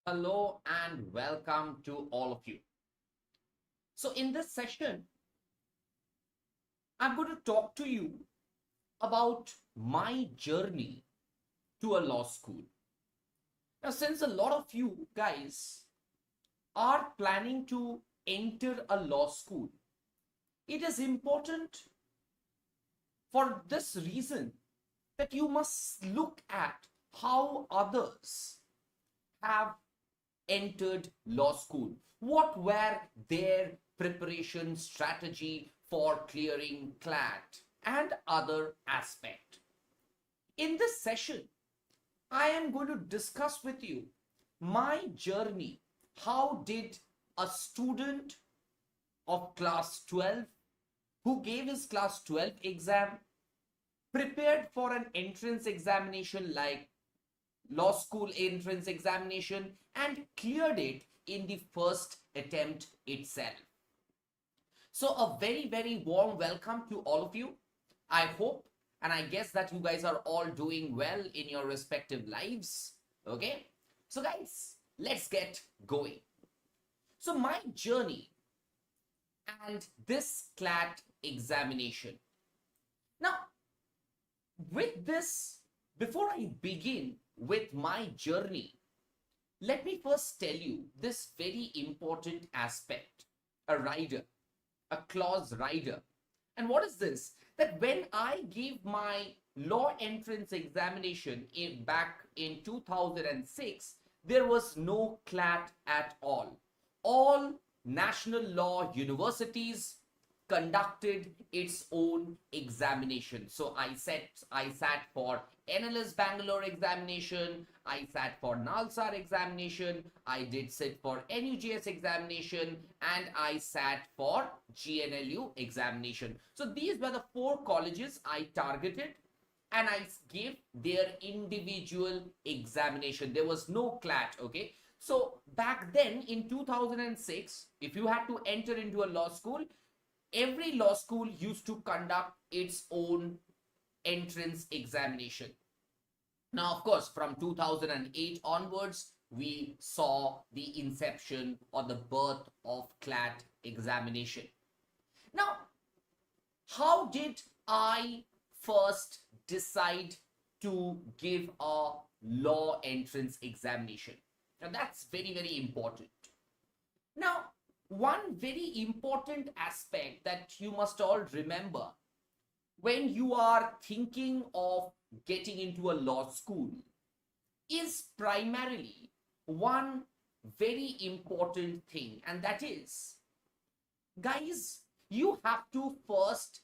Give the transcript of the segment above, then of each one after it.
Hello and welcome to all of you. So in this session, I'm going to talk to you about my journey to a law school. Now, since a lot of you guys are planning to enter a law school, it is important for this reason that you must look at how others have entered law school. What were their preparation strategy for clearing CLAT and other aspect? In this session, I am going to discuss with you my journey. How did a student of class 12 who gave his class 12 exam prepared for an entrance examination like law school entrance examination and cleared it in the first attempt itself. So a very warm welcome to all of you. I hope and I guess that you guys are all doing well in your respective lives. Okay, so guys, let's get going. So my journey and this CLAT examination. Now, with this, before I begin with my journey, let me first tell you this very important aspect. A rider, a clause rider. And what is this? That when I gave my law entrance examination back in 2006, there was no CLAT at all. All national law universities conducted its own examination. So I sat for NLS Bangalore examination, I sat for NALSAR examination, I did sit for NUGS examination, and I sat for GNLU examination. So these were the four colleges I targeted and I gave their individual examination. There was no CLAT, okay? So back then in 2006, if you had to enter into a law school, every law school used to conduct its own entrance examination. Now, of course, from 2008 onwards, we saw the inception or the birth of CLAT examination. Now, how did I first decide to give a law entrance examination? Now, that's very important. Now, one very important aspect that you must all remember when you are thinking of getting into a law school is primarily one very important thing, and that is, guys, you have to first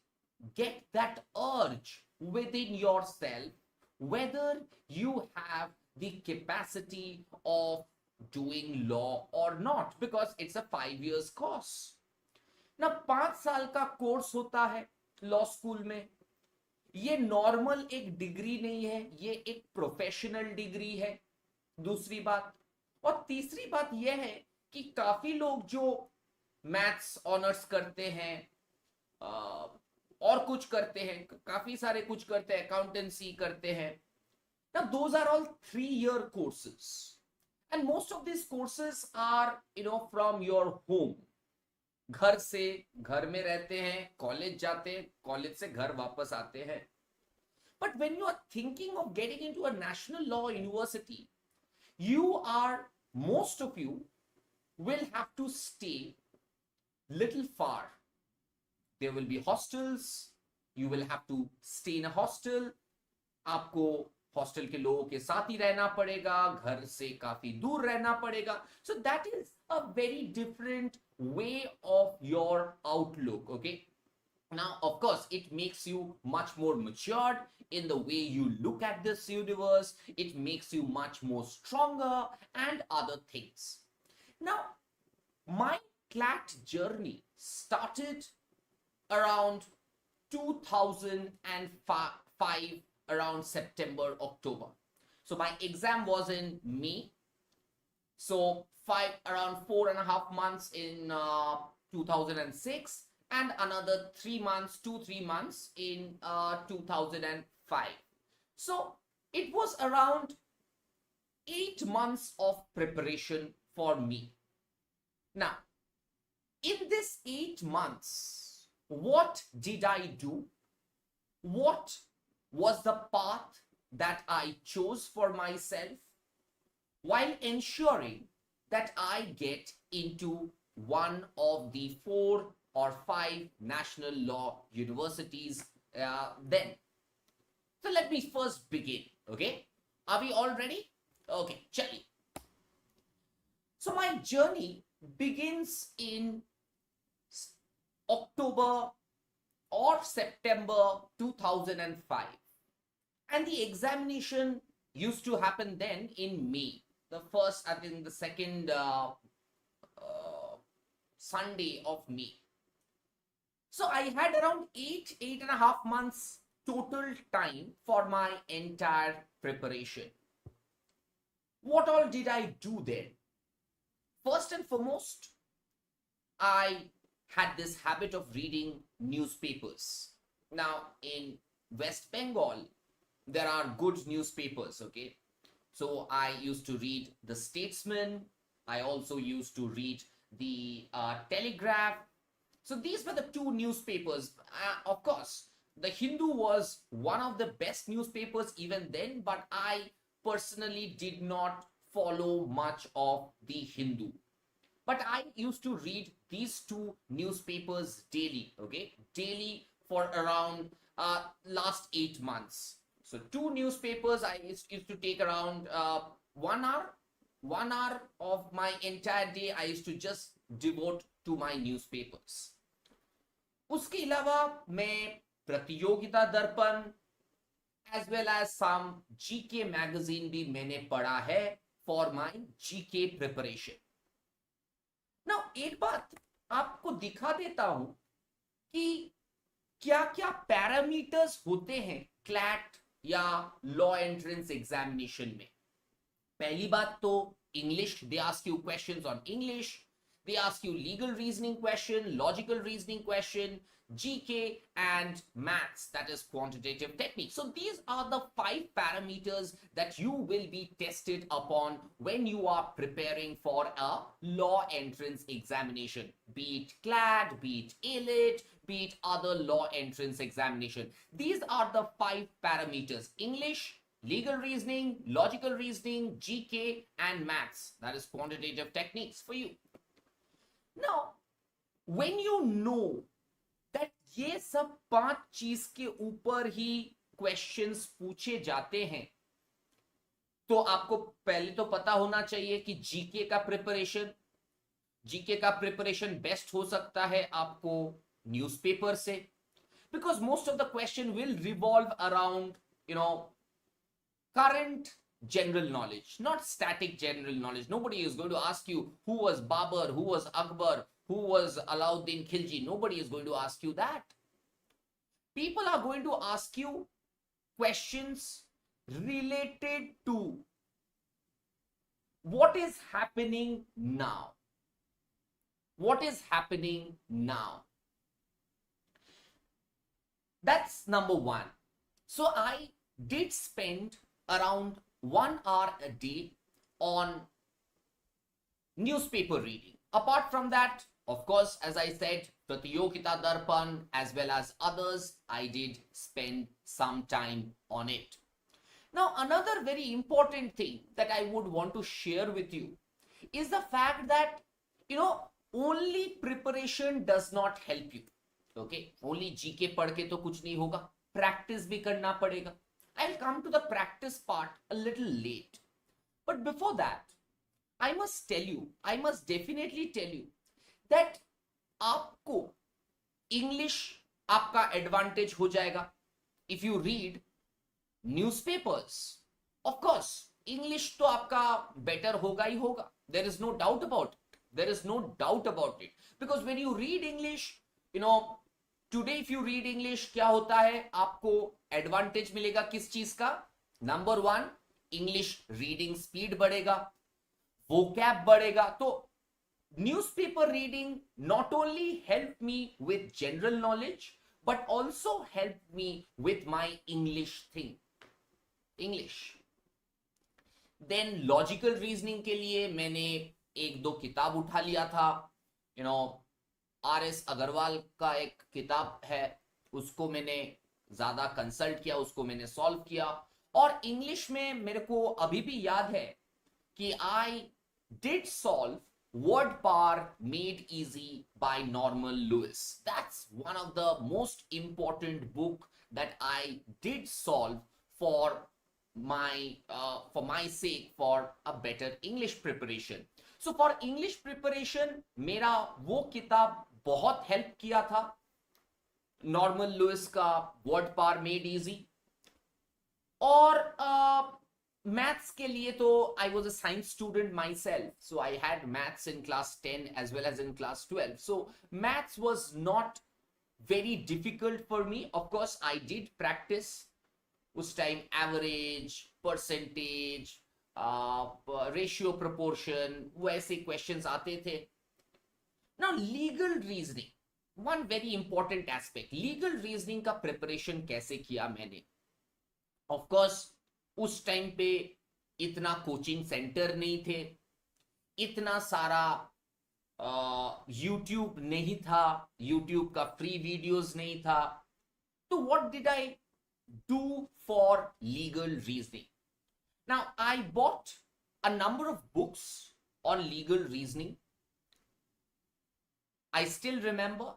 get that urge within yourself whether you have the capacity of doing law or not, because it's a 5 years course. ना 5 साल का course होता है law school में. ये normal एक degree नहीं है, ये एक प्रोफेशनल डिग्री है. दूसरी बात, और तीसरी बात यह है कि काफी लोग जो मैथ्स ऑनर्स करते हैं और कुछ करते हैं, काफी सारे कुछ करते हैं, अकाउंटेंसी करते हैं. Now those are all 3-year courses. And most of these courses are, from your home. घर से घर में रहते हैं, कॉलेज जाते हैं, कॉलेज से घर वापस आते हैं. But when you are thinking of getting into a national law university, most of you will have to stay little far. There will be hostels. You will have to stay in a hostel. आपको hostel के लोगों के साथ ही रहना पड़ेगा, घर से काफी दूर रहना पड़ेगा. So that is a very different way of your outlook. Okay, now of course it makes you much more matured in the way you look at this universe. It makes you much more stronger and other things. Now my CLAT journey started around 2005, around September, October. So my exam was in May. So around 4.5 months in 2006 and another 3 months in 2005. So it was around 8 months of preparation for me. Now, in this 8 months, what did I do? What was the path that I chose for myself while ensuring that I get into one of the 4 or 5 national law universities then? So let me first begin, okay? Are we all ready? Okay, chali. So my journey begins in October or September 2005. And the examination used to happen then in May. The first, I think the second Sunday of May. So I had around 8.5 months total time for my entire preparation. What all did I do then? First and foremost, I had this habit of reading newspapers. Now, in West Bengal, there are good newspapers, okay? So I used to read The Statesman. I also used to read the Telegraph. So these were the 2 newspapers. Of course, the Hindu was one of the best newspapers even then, but I personally did not follow much of the Hindu. But I used to read these 2 newspapers daily, okay? Daily for around last 8 months. So 2 newspapers, I used to take around 1 hour. 1 hour of my entire day I used to just devote to my newspapers. उसके अलावा मैं प्रतियोगिता दर्पण as well as some GK magazine भी मैंने पढ़ा है for my GK preparation. Now एक बात आपको दिखा देता हूं कि क्या क्या पैरामीटर्स होते हैं क्लैट या लॉ एंट्रेंस एग्जामिनेशन में. पहली बात तो English, they ask you questions on English, they ask you legal reasoning question, logical reasoning question, GK and maths, that is quantitative technique. So these are the 5 parameters that you will be tested upon when you are preparing for a law entrance examination, be it CLAT, be it ALIT, be it other law entrance examination. These are the 5 parameters: English, legal reasoning, logical reasoning, GK and maths, that is quantitative techniques for you. Now, when you know that ये सब 5 चीज के ऊपर ही questions पूछे जाते हैं, तो आपको पहले तो पता होना चाहिए कि जीके का प्रिपरेशन बेस्ट हो सकता है आपको न्यूज़पेपर से, because most of the question will revolve around current general knowledge, not static general knowledge. Nobody is going to ask you who was Babur, who was Akbar, who was Alauddin Khilji. Nobody is going to ask you that. People are going to ask you questions related to what is happening now. What is happening now? That's number 1. So I did spend around 1 hour a day on newspaper reading. Apart from that, of course, as I said, Pratiyogita Darpan as well as others, I did spend some time on it. Now, another very important thing that I would want to share with you is the fact that, only preparation does not help you. Okay, only GK पढ़ के तो कुछ नहीं होगा, practice भी करना पड़ेगा. I'll come to the practice part a little late. But before that, I must definitely tell you that आपको English आपका advantage हो जाएगा. If you read newspapers, of course, English तो आपका better होगा ही होगा. There is no doubt about it. There is no doubt about it. Because when you read English, today if you read English, क्या होता है, आपको एडवांटेज मिलेगा किस चीज का? नंबर 1, इंग्लिश रीडिंग स्पीड बढ़ेगा, वोकैब बढ़ेगा. तो newspaper reading not only helped me with general knowledge but also helped me with my English thing. English. Then logical reasoning के लिए मैंने एक दो किताब उठा लिया था, RS अग्रवाल का एक किताब है, उसको मैंने ज्यादा कंसल्ट किया, उसको मैंने सॉल्व किया। और इंग्लिश में मेरे को अभी भी याद है कि I did solve word power made easy by Norman Lewis. That's one of the most important book that I did solve for my sake for a better English preparation. So for English preparation मेरा वो किताब बहुत help किया था, Norman Lewis का word power made easy. और maths के लिए तो I was a science student myself, so I had maths in class 10 as well as in class 12, so maths was not very difficult for me. Of course I did practice उस time, average, percentage, ratio, proportion, वैसे questions आते थे। Now legal reasoning, one very important aspect, legal reasoning का preparation कैसे किया मैंने। Of course उस time पे इतना कोचिंग सेंटर नहीं थे, इतना सारा यूट्यूब नहीं था, यूट्यूब का फ्री वीडियोस नहीं था। तो what did I do for legal reasoning? Now I bought a number of books on legal reasoning. I still remember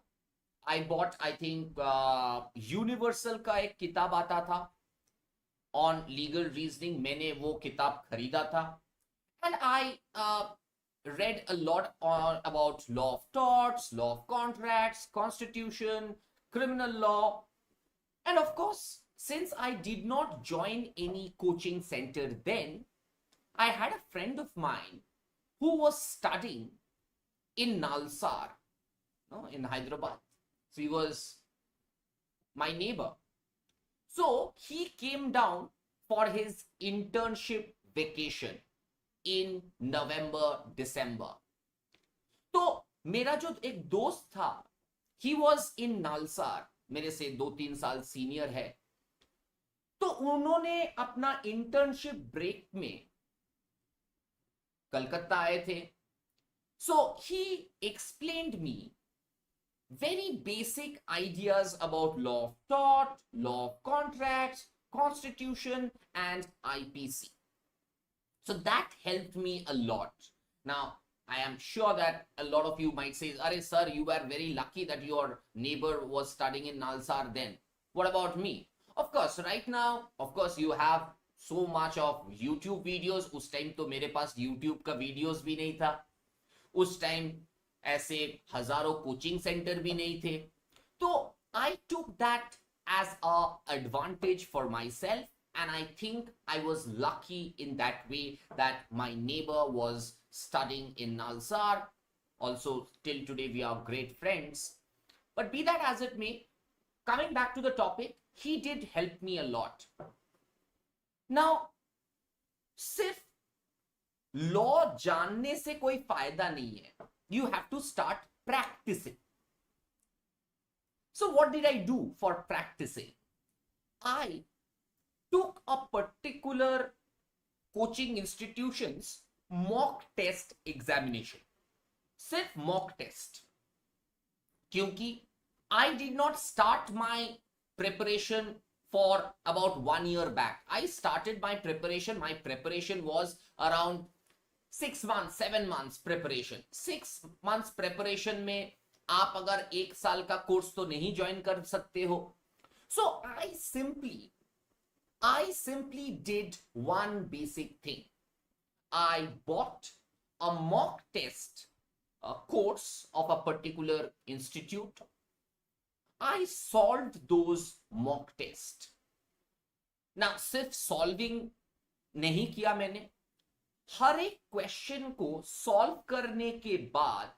I bought, I think universal का एक किताब आता था ऑन लीगल रीजनिंग, मैंने वो किताब खरीदा था। And I read a lot on about law of torts, law of contracts, constitution, criminal law. And of course, since I did not join any coaching center then, I had a friend of mine who was studying in Nalsar, in Hyderabad. So he was my neighbor. So he came down for his internship vacation in November, December. तो मेरा जो एक दोस्त था, he was in Nalsar, मेरे से 2-3 साल senior है। तो उन्होंने अपना इंटर्नशिप ब्रेक में कलकत्ता आए थे। So he explained me very basic ideas about law of tort, law of contracts, constitution, and IPC. So that helped me a lot. Now, I am sure that a lot of you might say, "Arey sir, you were very lucky that your neighbor was studying in Nalsar then. What about me?" Of course, right now, of course, you have so much of YouTube videos. उस time तो मेरे पास YouTube का videos भी नहीं था। उस time ऐसे हजारों कोचिंग सेंटर भी नहीं थे। तो I took that as a advantage for myself, and I think I was lucky in that way that my neighbor was studying in Nalsar. Also, till today we are great friends. But be that as it may, coming back to the topic, he did help me a lot. Now, सिर्फ law जानने से कोई फायदा नहीं है, you have to start practicing. So what did I do for practicing? I took a particular coaching institution's mock test examination. सिर्फ mock test, क्योंकि I did not start my preparation for about 1 year back. I started my preparation. My preparation was around 6 months, 7 months preparation. 6 months preparation में आप अगर 1 साल का course तो नहीं join कर सकते हो। So I simply did one basic thing. I bought a mock test, a course of a particular institute. I solved those mock tests. Now, सिर्फ solving नहीं किया मैंने, हर एक क्वेश्चन को सॉल्व करने के बाद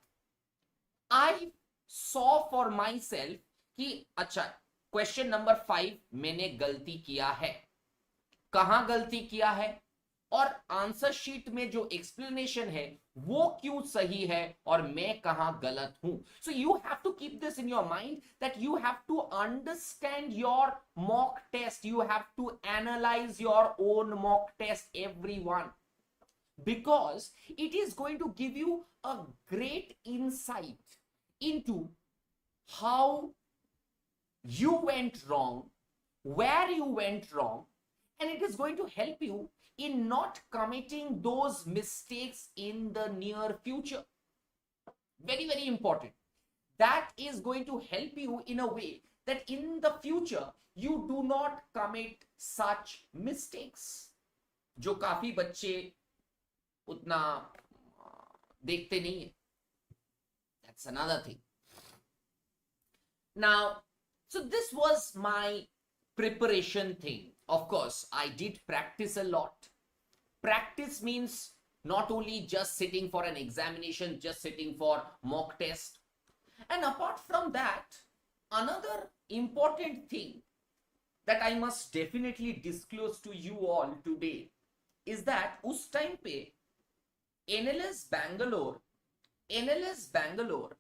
I saw for myself कि अच्छा, क्वेश्चन नंबर 5 मैंने गलती किया है, कहां गलती किया है, और आंसर शीट में जो एक्सप्लेनेशन है वो क्यों सही है और मैं कहां गलत हूं। So you have to keep this in your mind that you have to understand your mock test, you have to analyse your own mock test, everyone. because it is going to give you a great insight into how you went wrong, where you went wrong, and it is going to help you in not committing those mistakes in the near future. Very, very important. That is going to help you in a way that in the future you do not commit such mistakes, जो काफी बच्चे उतना देखते नहीं है. That's another thing. Now, so this was my preparation thing. Of course, I did practice a lot. Practice means not only just sitting for an examination, just sitting for mock test. And apart from that, another important thing that I must definitely disclose to you all today is that उस time पे NLS Bangalore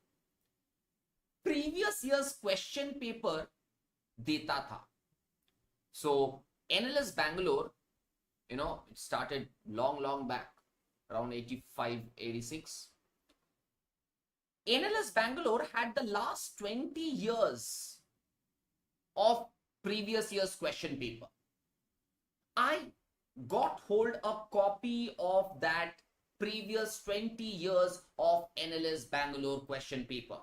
previous year's question paper देता था. So NLS Bangalore, you know, it started long back, around 85, 86. NLS Bangalore had the last 20 years of previous year's question paper. I got hold a copy of that previous 20 years of NLS Bangalore question paper,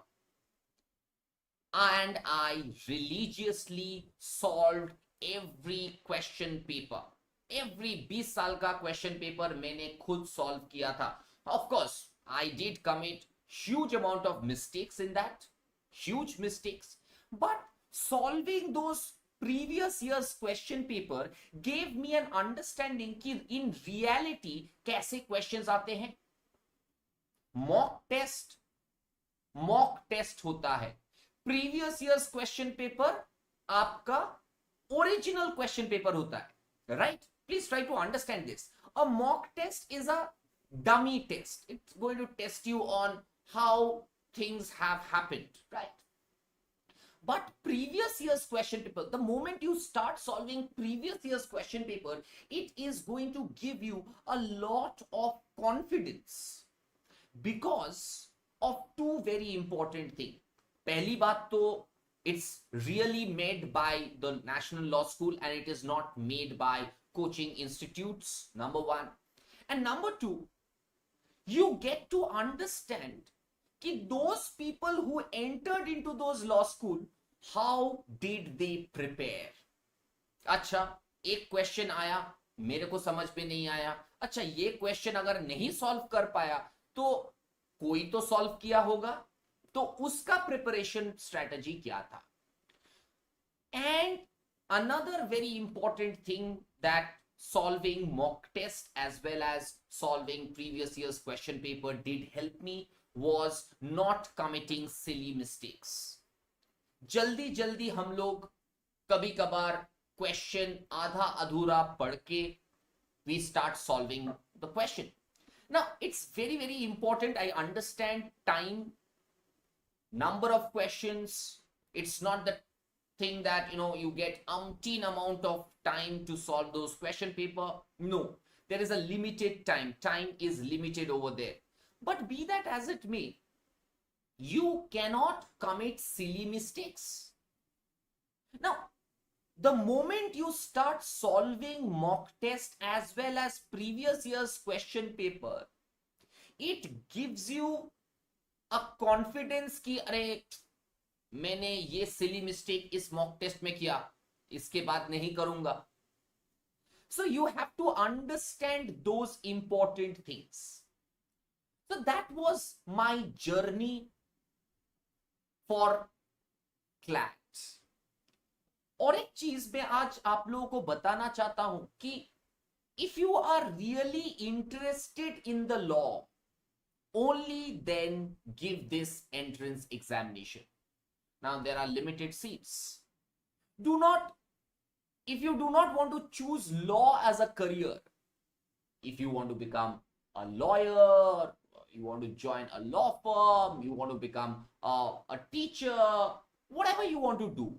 and I religiously solved every question paper. Every 20 साल का question paper मैंने खुद solve किया था. Of course, I did commit huge amount of mistakes in that, huge mistakes, but solving those previous year's question paper gave me an understanding कि in reality कैसे questions आते हैं. Mock test होता है. Previous year's question paper आपका original question paper होता है, right? Please try to understand this. A mock test is a dummy test. It's going to test you on how things have happened, right? But previous year's question paper, the moment you start solving previous year's question paper, it is going to give you a lot of confidence because of two very important things. पहली बात तो it's really made by the National Law School and it is not made by coaching institutes, number one. And number two, you get to understand कि those people who entered into those law school, how did they prepare? अच्छा, एक question आया, मेरे को समझ में नहीं आया. अच्छा, ये क्वेश्चन अगर नहीं सॉल्व कर पाया तो कोई तो सॉल्व किया होगा, तो उसका प्रिपरेशन स्ट्रेटजी क्या था. And another very important thing that solving mock test as well as solving previous year's question paper did help me was not committing silly mistakes. जल्दी हम लोग कभी कभार क्वेश्चन आधा अधूरा पढ़ के we start solving the question. Now it's very important. I understand time, number of questions. It's not the thing that you get umpteen amount of time to solve those question paper. No, there is a limited time. Time is limited over there. But be that as it may, you cannot commit silly mistakes. Now, the moment you start solving mock test as well as previous year's question paper, it gives you a confidence कि अरे मैंने ये silly mistake इस mock test में किया, इसके बाद नहीं करूंगा. So you have to understand those important things. So that was my journey for CLAT. और एक चीज मैं आज आप लोगों को बताना चाहता हूं कि if you are really interested in the law, only then give this entrance examination. Now there are limited seats. If you do not want to choose law as a career, if you want to become a lawyer, you want to join a law firm, you want to become a teacher, whatever you want to do,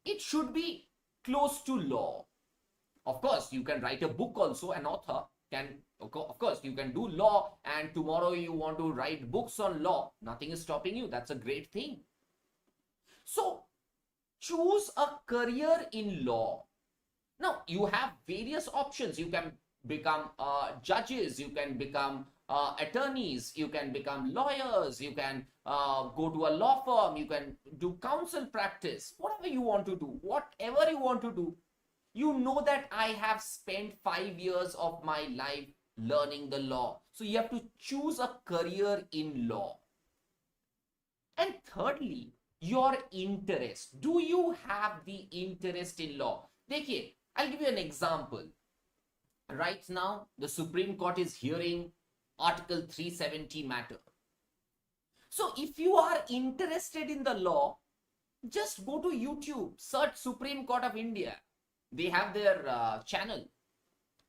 it should be close to law. Of course, you can write a book also. An author can Of course, you can do law and tomorrow you want to write books on law. Nothing is stopping you. That's a great thing. So choose a career in law. Now, you have various options. You can become judges, you can become attorneys, you can become lawyers, you can go to a law firm, you can do counsel practice, whatever you want to do, whatever you want to do. You know that I have spent 5 years of my life learning the law. So you have to choose a career in law. And thirdly, your interest. Do you have the interest in law? Dekhiye, I'll give you an example. Right now, the Supreme Court is hearing Article 370 matter. So if you are interested in the law, just go to YouTube, search Supreme Court of India. They have their channel.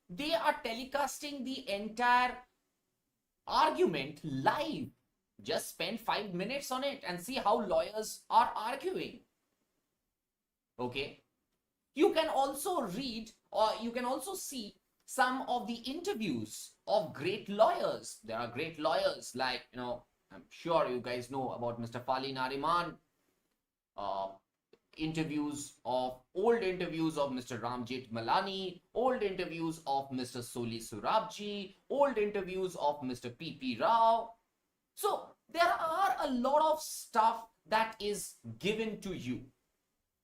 They are telecasting the entire argument live. Just spend 5 minutes on it and see how lawyers are arguing. Okay. You can also read or you can also see some of the interviews of great lawyers. There are great lawyers like, I'm sure you guys know about Mr. Fali Nariman. Old interviews of Mr. Ramjit Malani, old interviews of Mr. Soli Surabji, old interviews of Mr. P.P. Rao. So there are a lot of stuff that is given to you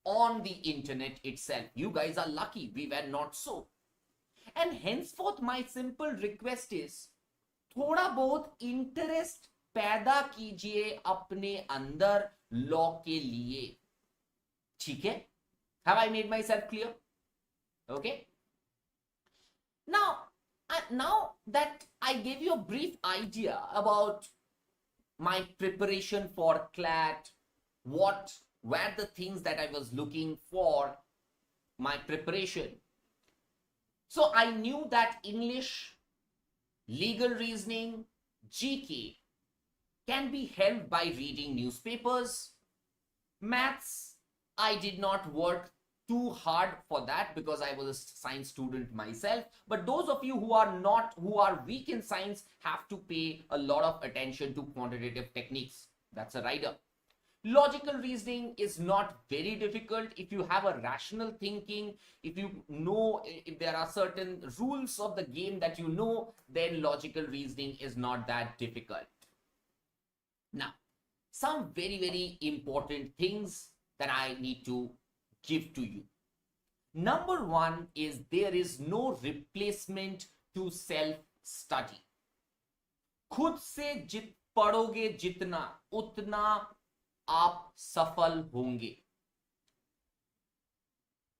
on the internet itself. You guys are lucky, we were not so. And henceforth my simple request is, थोड़ा बहुत interest पैदा कीजिए अपने अंदर law के लिए. ठीक है? Have I made myself clear? Okay. Now that I gave you a brief idea about my preparation for CLAT, what were the things that I was looking for my preparation. So I knew that English, legal reasoning, GK can be helped by reading newspapers. Maths, I did not work too hard for that because I was a science student myself. But those of you who are weak in science have to pay a lot of attention to quantitative techniques. That's a rider. Logical reasoning is not very difficult if you have a rational thinking. If you know, if there are certain rules of the game that you know, then logical reasoning is not that difficult. Now, some very, very important things that I need to give to you. Number one is there is no replacement to self-study. खुद से पढ़ोगे जितना उतना आप सफल होंगे.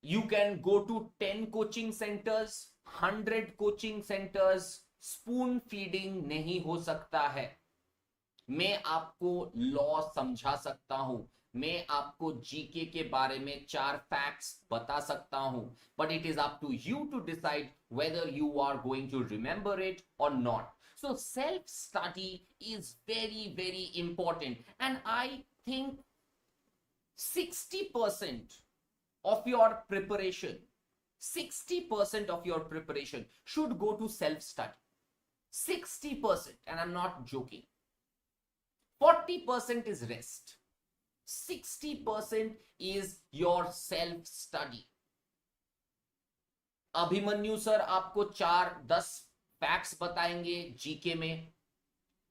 You can go to 10 coaching centers, 100 coaching centers. Spoon feeding नहीं हो सकता है. मैं आपको लॉ समझा सकता हूं, मैं आपको जीके के बारे में 4 फैक्ट्स बता सकता हूं, but it is up to you to decide whether you are going to remember it or not. So self study is very, very important, and I think 60% of your preparation, 60% of your preparation should go to self study. 60%, and I'm not joking. 40% is rest. 60% is your self study. Abhimanyu sir आपको 4-10 facts बताएंगे GK में,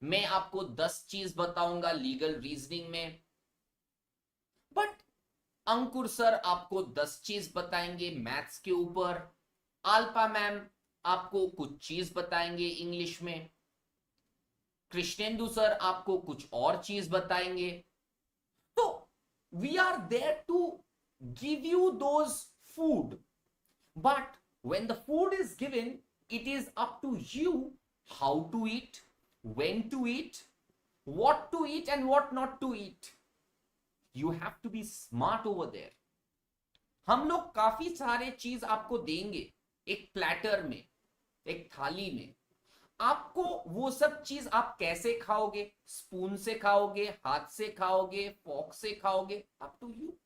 मैं आपको 10 चीज बताऊंगा legal reasoning में, but Ankur sir आपको 10 चीज बताएंगे मैथ्स के ऊपर, आल्पा मैम आपको कुछ चीज बताएंगे इंग्लिश में, कृष्णेंदु सर आपको कुछ और चीज बताएंगे. तो we are there to give you those food, but when the food is given, it is up to you how to eat, when to eat, what to eat and what not to eat. You have to be smart over there. हम लोग काफी सारे चीज आपको देंगे एक platter में, एक थाली में. आपको वो सब चीज आप कैसे खाओगे, स्पून से खाओगे, हाथ से खाओगे, फॉर्क से खाओगे, up to you.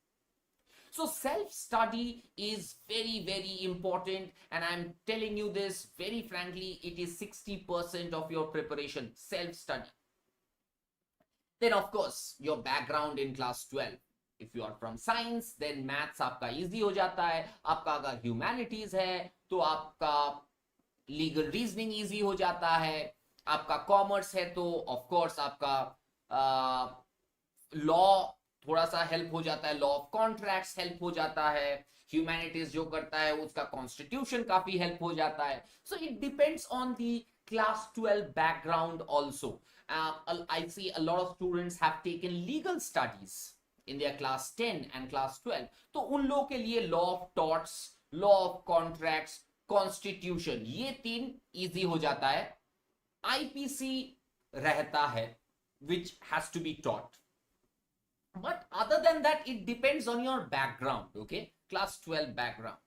So self-study is very, very important, and I'm telling you this very frankly, it is 60% of your preparation, self-study. Then of course, your background in class 12. If you are from science, then maths आपका easy हो जाता है. आपका अगर humanities है, तो आपका legal reasoning easy हो जाता है. आपका कॉमर्स है तो ऑफ कोर्स आपका लॉ थोड़ा सा हेल्प हो जाता है, लॉ ऑफ कॉन्ट्रैक्ट्स हेल्प हो जाता है, ह्यूमैनिटीज जो करता है उसका कॉन्स्टिट्यूशन काफी हेल्प हो जाता है. So it depends on the class 12 background also. I see a lot of students have taken legal studies in their class 10 and class 12. तो उन लोगों के लिए law of torts, law of contracts, constitution, ये 3 easy हो जाता है. IPC रहता है which has to be taught, but other than that it depends on your background. Okay, class 12 background.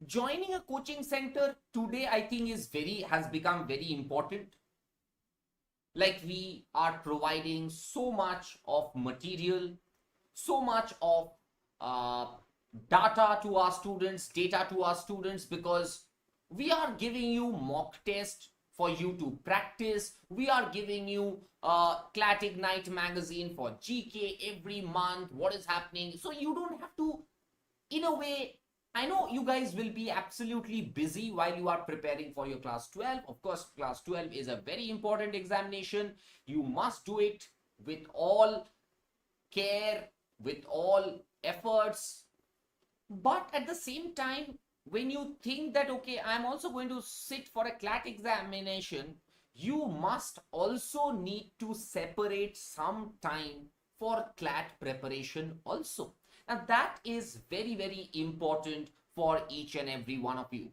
Joining a coaching center today I think has become very important. Like we are providing so much of material, so much of data to our students, because we are giving you mock test for you to practice. We are giving you CLAT Ignite magazine for GK every month, what is happening. So you don't have to, in a way, I know you guys will be absolutely busy while you are preparing for your class 12. Of course, class 12 is a very important examination. You must do it with all care, with all efforts. But at the same time, when you think that, okay, I'm also going to sit for a CLAT examination, you must also need to separate some time for CLAT preparation also. And that is very, very important for each and every one of you.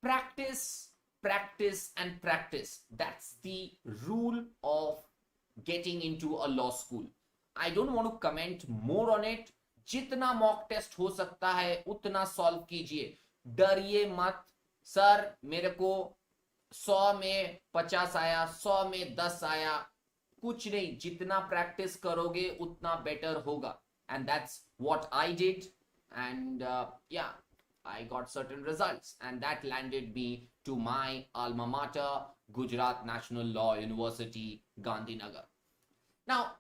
Practice, practice, and practice. That's the rule of getting into a law school. I don't want to comment more on it. जितना mock test हो सकता है उतना solve कीजिए. डरिए मत, sir मेरे को 100 में 50 आया, 100 में 10 आया, कुछ नहीं. जितना प्रैक्टिस करोगे उतना बेटर होगा. And that's what I did, and yeah, I got certain results, and that landed me to my alma mater, Gujarat National Law University, Gandhinagar. Now,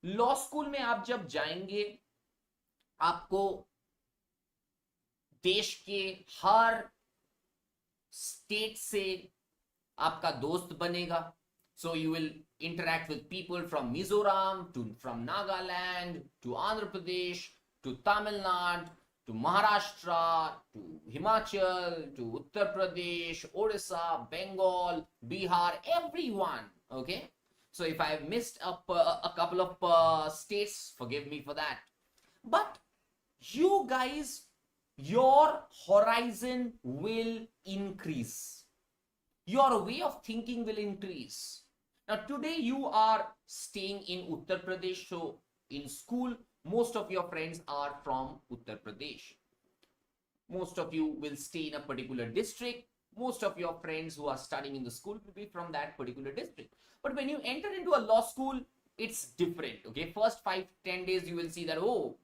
law school में आप जब जाएंगे, आपको देश के हर स्टेट से आपका दोस्त बनेगा. So you will interact with people from Mizoram, from Nagaland, to Andhra Pradesh, to Tamil Nadu, to Maharashtra, to Himachal, to Uttar Pradesh, Odisha, Bengal, Bihar, everyone. Okay? So if I have missed a couple of states, forgive me for that. But you guys, your horizon will increase. Your way of thinking will increase. Now today you are staying in Uttar Pradesh, so in school most of your friends are from Uttar Pradesh. Most of you will stay in a particular district. Most of your friends who are studying in the school will be from that particular district. But when you enter into a law school, it's different. Okay, first 5-10 days you will see that, oh,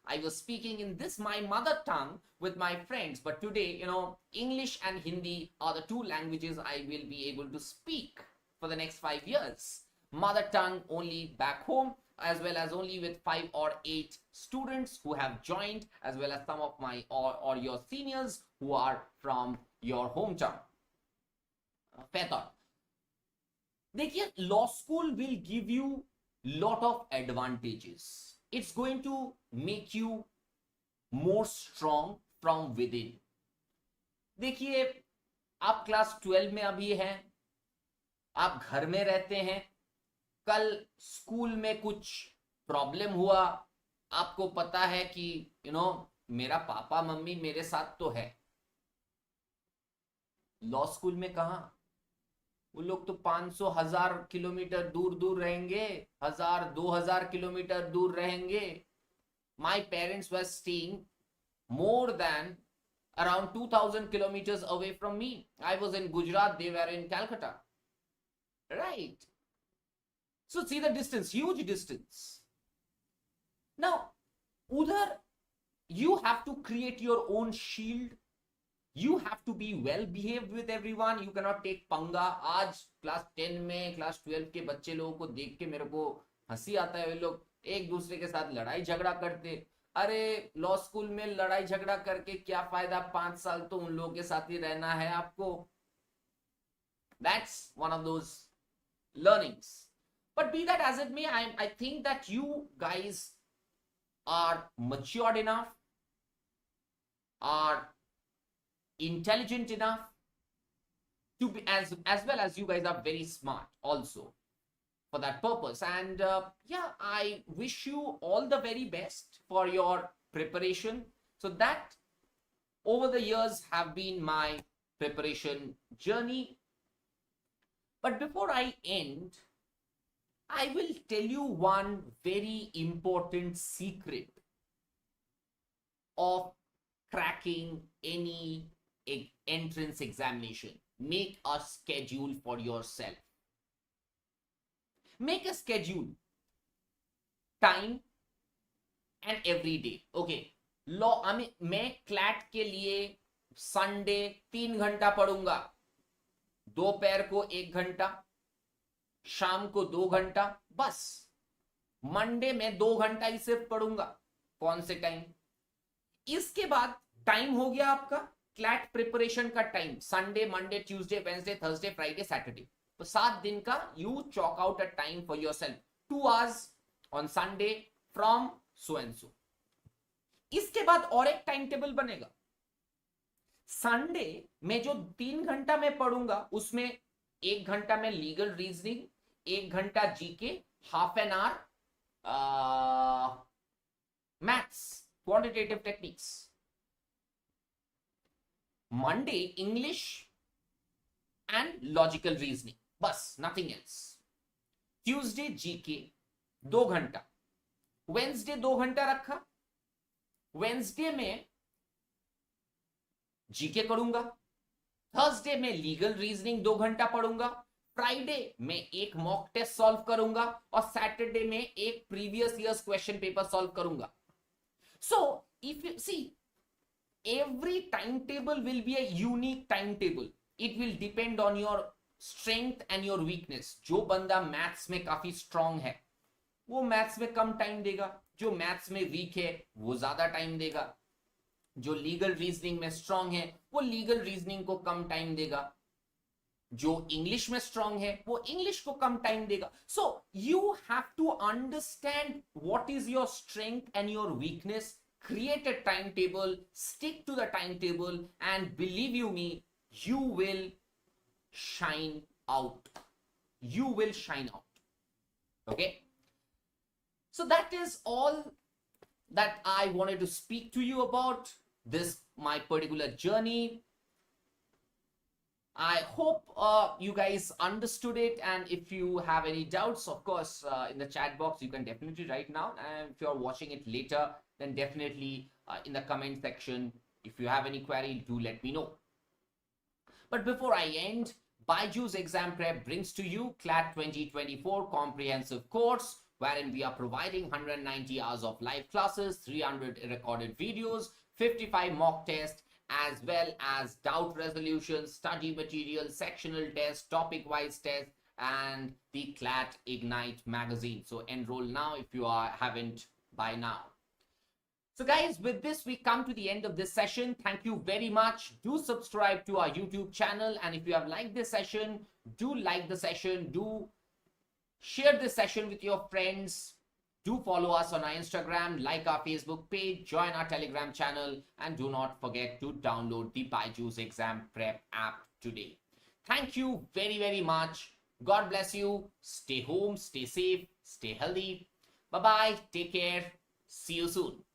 I was speaking in this my mother tongue with my friends, but today, English and Hindi are the 2 languages I will be able to speak for the next 5 years. Mother tongue only back home, as well as only with 5 or 8 students who have joined, as well as some of my or your seniors who are from your hometown. Fair thought. देखिए, law school will give you lot of advantages. It's going to make you more strong from within. देखिए, आप class 12 में अभी हैं, आप घर में रहते हैं, कल स्कूल में कुछ प्रॉब्लम हुआ, आपको पता है कि मेरा पापा मम्मी मेरे साथ तो है. लॉ स्कूल में कहां, वो लोग तो 500-1000 किलोमीटर दूर दूर रहेंगे, 1000-2000 किलोमीटर दूर रहेंगे. My parents were staying more than around 2000 kilometers away from me. I was in Gujarat, they were in Calcutta. Right? So see the distance, huge distance. Now, उधर you have to create your own shield. You have to be well behaved with everyone. You cannot take पंगा. आज class 10 में class 12 के बच्चे लोगों को देख के मेरे को हंसी आता है. वे लोग एक दूसरे के साथ लड़ाई झगड़ा करते. अरे लॉ स्कूल में लड़ाई झगड़ा करके क्या फायदा, 5 साल तो उन लोगों के साथ ही रहना है आपको. That's one of those learnings. But be that as it may, I think that you guys are matured enough, are intelligent enough to be, as well as you guys are very smart also for that purpose. And yeah, I wish you all the very best for your preparation. So that over the years have been my preparation journey. But before I end, I will tell you one very important secret of cracking any entrance examination. Make a schedule for yourself. Make a schedule, time and every day. Okay, law मैं CLAT के लिए Sunday 3 घंटा पढ़ूंगा, दोपहर को 1 घंटा, शाम को 2 घंटा, बस. मंडे में 2 घंटा ही सिर्फ पढ़ूंगा. कौन से टाइम? इसके बाद टाइम हो गया आपका क्लैट प्रिपरेशन का time. Sunday, Monday, Tuesday, Wednesday, Thursday, Friday, Saturday. तो 7 दिन का you chalk out a time for yourself. 2 hours on Sunday from so and so. इसके बाद और एक टाइम टेबल बनेगा. संडे में जो 3 घंटा मैं पढ़ूंगा उसमें 1 घंटा में लीगल रीजनिंग, 1 घंटा GK, half an hour maths, quantitative techniques. Monday English and logical reasoning, बस, नथिंग एल्स. ट्यूसडे जीके 2 घंटा. वेडनेसडे 2 घंटा रखा. वेडनेसडे में जीके करूंगा. थर्सडे में लीगल रीजनिंग 2 घंटा पढ़ूंगा. फ्राइडे में एक मॉक टेस्ट सॉल्व करूंगा और सैटरडे में एक previous years question paper solve करूंगा. So if you see, every timetable will be a unique timetable. It will depend on your strength and your weakness. जो बंदा मैथ्स में काफी स्ट्रांग है वो मैथ्स में कम टाइम देगा. जो मैथ्स में वीक है वो ज्यादा टाइम देगा. जो लीगल रीजनिंग में स्ट्रांग है वो लीगल रीजनिंग को कम टाइम देगा. जो इंग्लिश में स्ट्रांग है वो इंग्लिश को कम टाइम देगा. So you have to understand what is your strength and your weakness. Create a timetable, stick to the timetable, and believe you me, you will shine out. You will shine out. Okay? So that is all that I wanted to speak to you about this, my particular journey. I hope you guys understood it, and if you have any doubts, of course, in the chat box, you can definitely write now. And if you're watching it later, then definitely in the comment section, if you have any query, do let me know. But before I end, BYJU'S Exam Prep brings to you CLAT 2024 comprehensive course, wherein we are providing 190 hours of live classes, 300 recorded videos, 55 mock tests, as well as doubt resolution, study material, sectional tests, topic-wise tests, and the CLAT Ignite magazine. So enroll now if you haven't by now. So guys, with this, we come to the end of this session. Thank you very much. Do subscribe to our YouTube channel. And if you have liked this session, do like the session. Do share this session with your friends. Do follow us on our Instagram, like our Facebook page, join our Telegram channel, and do not forget to download the BYJU'S Exam Prep app today. Thank you very, very much. God bless you. Stay home, stay safe, stay healthy. Bye-bye. Take care. See you soon.